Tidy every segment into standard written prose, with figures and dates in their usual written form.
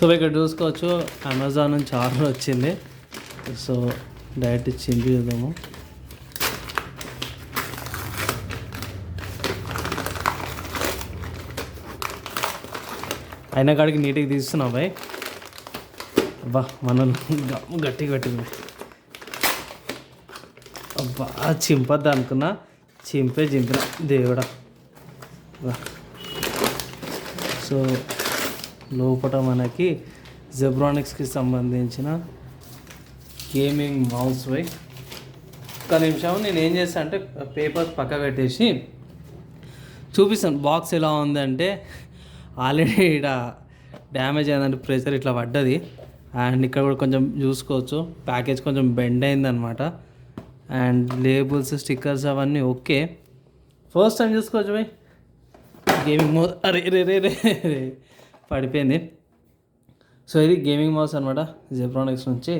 So ఇక్కడ చూసుకోవచ్చు Amazon నుంచి ఆర్డర్ వచ్చింది. సో డైరెక్ట్ చింపి చూద్దాము. అయినా కాడికి నీట్గా తీస్తున్నావు బాయ్. అబ్బా మనం గట్టిగా పెట్టింది. అబ్బా చింపద్దు అనుకున్నా, చింపిన దేవుడా. సో లోపల మనకి జెబ్రానిక్స్కి సంబంధించిన గేమింగ్ మౌస్ వై. ఒక నిమిషం నేను ఏం చేస్తాను అంటే పేపర్స్ పక్క పెట్టేసి చూపిస్తాను బాక్స్ ఎలా ఉందంటే. ఆల్రెడీ ఇక్కడ డ్యామేజ్ అయిందంటే ప్రెషర్ ఇట్లా పడ్డది. అండ్ ఇక్కడ కూడా కొంచెం చూసుకోవచ్చు ప్యాకేజ్ కొంచెం బెండ్ అయిందనమాట. అండ్ లేబుల్స్ స్టిక్కర్స్ అవన్నీ ఓకే. ఫస్ట్ టైం చూసుకోవచ్చు బై గేమింగ్ మౌస్. అరే రే రే రే పడిపోయింది. సో ఇది గేమింగ్ మౌస్ అనమాట. జెబ్రానిక్స్ నుంచి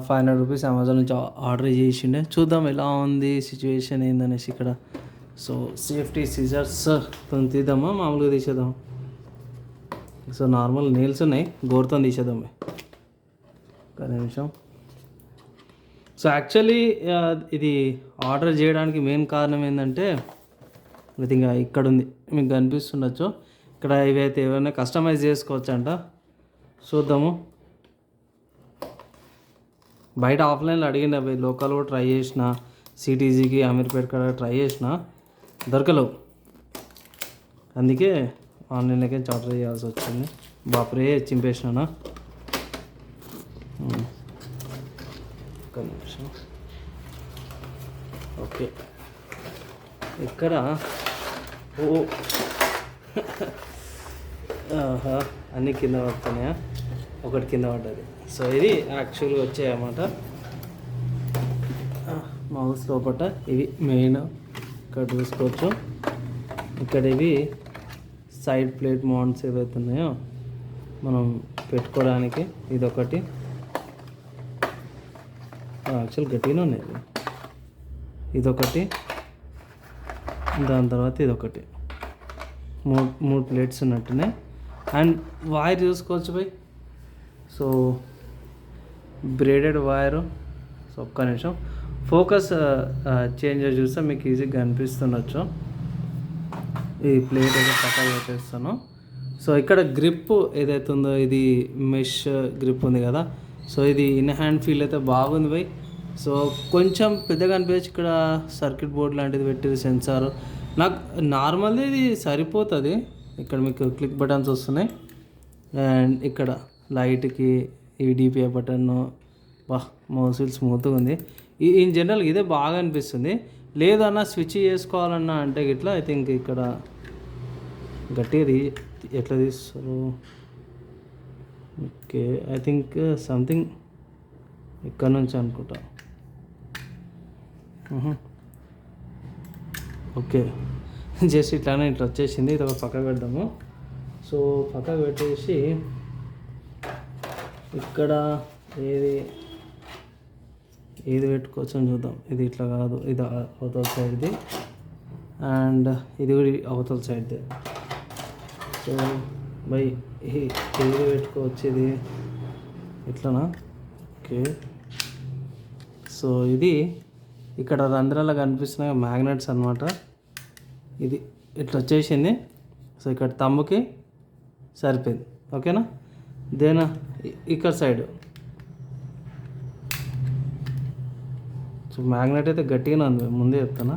500 రూపీస్ అమెజాన్ నుంచి ఆర్డర్ చేసిండే. చూద్దాం ఎలా ఉంది సిచ్యువేషన్ ఏందనేసి ఇక్కడ. సో సేఫ్టీ సీజర్స్ తీద్దామా మామూలుగా తీసేద్దాం. సో నార్మల్ నెయిల్స్ ఉన్నాయి, గోరుతో తీసేద్దాం. ఒక నిమిషం. సో యాక్చువల్లీ ఇది ఆర్డర్ చేయడానికి మెయిన్ కారణం ఏంటంటే ఇది ఇంకా ఇక్కడ ఉంది మీకు కనిపిస్తుండొచ్చు. ఇక్కడ ఇవైతే ఏమైనా కస్టమైజ్ చేసుకోవచ్చు అంట. చూద్దాము. బయట ఆఫ్లైన్లో అడిగింది అవి, లోకల్ కూడా ట్రై చేసిన, సిటీజీకి అమీర్పేట కాడ ట్రై చేసిన, దొరకలేవు. అందుకే ఆన్లైన్లోకి ఆర్డర్ చేయాల్సి వచ్చింది. బాపురే చింపేసినా. ఒక్క నిమిషం. ఓకే ఇక్కడ అన్నీ కింద పడుతున్నాయా? ఒకటి కింద పడ్డది. సో ఇది యాక్చువల్గా వచ్చాయన్నమాట మౌస్ లోపల. ఇవి మెయిన్ ఇక్కడ చూసుకోవచ్చు. ఇక్కడ ఇవి సైడ్ ప్లేట్ మౌంట్స్ ఏవైతే ఉన్నాయో మనం పెట్టుకోవడానికి ఇదొకటి. యాక్చువల్ గట్టిగానే ఉన్నాయి. ఇదొకటి, దాని తర్వాత ఇదొకటి. మూడు ప్లేట్స్ ఉన్నట్టున్నాయి. అండ్ వైర్ చూసుకోవచ్చు by. So braided wire. So ఒక్క నిమిషం ఫోకస్ చేంజర్ చూస్తే మీకు ఈజీగా కనిపిస్తుండొచ్చు. ఈ ప్లేట్ అయితే పక్కన పెట్టేస్తాను. సో ఇక్కడ గ్రిప్ ఏదైతే ఉందో ఇది మెష్ గ్రిప్ ఉంది కదా. సో ఇది ఇన్ హ్యాండ్ ఫీల్ అయితే బాగుంది బై. సో కొంచెం పెద్దగా అనిపించచ్చు. ఇక్కడ సర్క్యూట్ బోర్డ్ లాంటిది పెట్టింది, సెన్సార్. నాకు నార్మల్ది ఇది సరిపోతుంది. ఇక్కడ మీకు క్లిక్ బటన్స్ వస్తున్నాయి. అండ్ ఇక్కడ లైట్కి ఈ డిపిఐ బటన్. మౌస్ వీల్ స్మూత్గా ఉంది. ఇన్ జనరల్ ఇదే బాగా అనిపిస్తుంది. లేదన్నా స్విచ్ చేసుకోవాలన్నా అంటే ఇట్లా ఐ థింక్ ఇక్కడ గట్టిది ఎట్లా తీస్తారు. ఓకే ఐ థింక్ సంథింగ్ ఇక్కడ నుంచి అనుకుంటా. ఓకే జస్ట్ ఇట్లానే ఇట్లా వచ్చేసింది. ఇది ఒక పక్కకు పెడదాము. సో పక్కకు పెట్టేసి ఇక్కడ ఏది పెట్టుకోవచ్చు అని చూద్దాం. ఇది ఇట్లా కాదు, ఇది అవతల సైడ్ది. అండ్ ఇది కూడా అవతల సైడ్ది. సో బై ఏది పెట్టుకోవచ్చు. ఇది ఇట్లానా? ఓకే. సో ఇది ఇక్కడ రంధ్రాలు కనిపిస్తున్నాయి, మ్యాగ్నెట్స్ అనమాట. ఇది ఇట్లా వచ్చేసింది. సో ఇక్కడ తమ్ముకి సరిపోయింది. ఓకేనా? దేనా ఇక్కడ సైడ్. సో మ్యాగ్నెట్ అయితే గట్టిగానే ఉంది, ముందే చెప్తానా.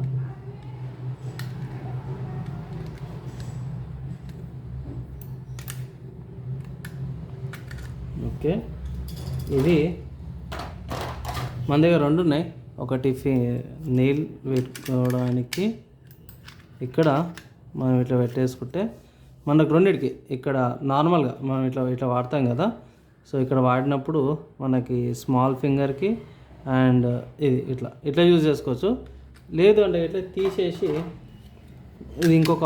ఓకే ఇది మన దగ్గర రెండు ఉన్నాయి. ఒకటి నెయిల్ పెట్టుకోవడానికి ఇక్కడ మనం ఇట్లా పెట్టేసుకుంటే మనకు రెండింటికి ఇక్కడ నార్మల్గా మనం ఇట్లా వాడతాం కదా. సో ఇక్కడ వాడినప్పుడు మనకి స్మాల్ ఫింగర్కి అండ్ ఇది ఇట్లా యూజ్ చేసుకోవచ్చు. లేదు అంటే ఇట్లా తీసేసి ఇది ఇంకొక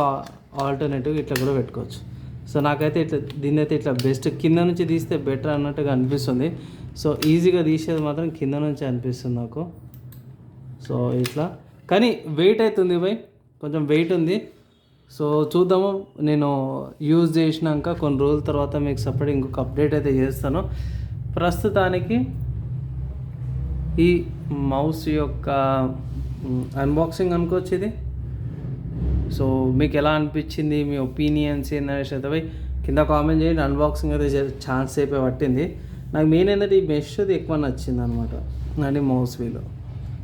ఆల్టర్నేటివ్ ఇట్లా కూడా పెట్టుకోవచ్చు. సో నాకైతే దీన్ని అయితే ఇట్లా బెస్ట్, కింద నుంచి తీస్తే బెటర్ అన్నట్టుగా అనిపిస్తుంది. సో ఈజీగా తీసేది మాత్రం కింద నుంచి అనిపిస్తుంది నాకు. సో ఇట్లా కానీ వెయిట్ అవుతుంది బై, కొంచెం వెయిట్ ఉంది. సో చూద్దాము, నేను యూజ్ చేసినాక కొన్ని రోజుల తర్వాత మీకు సపరేట్ ఇంకొక అప్డేట్ అయితే చేస్తాను. ప్రస్తుతానికి ఈ మౌస్ యొక్క అన్బాక్సింగ్ అనుకోవచ్చు ఇది. సో మీకు ఎలా అనిపించింది, మీ ఒపీనియన్స్ ఏంటనేసి అయితే కింద కామెంట్ చేయండి. అన్బాక్సింగ్ అయితే ఛాన్స్ సేపే పట్టింది. నాకు మెయిన్ ఏంటంటే ఈ మెష్ది ఎక్కువ నచ్చింది అనమాట అండి మౌస్ వీలో.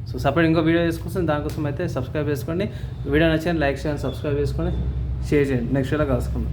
సో సపరేట్ ఇంకో వీడియో చేసుకొస్తాను, దానికోసం అయితే సబ్స్క్రైబ్ చేసుకోండి. వీడియో నచ్చింది లైక్ చేయండి, సబ్స్క్రైబ్ చేసుకోండి, షేర్ చేయండి. నెక్స్ట్ వీడియో కలుసుకుందాం.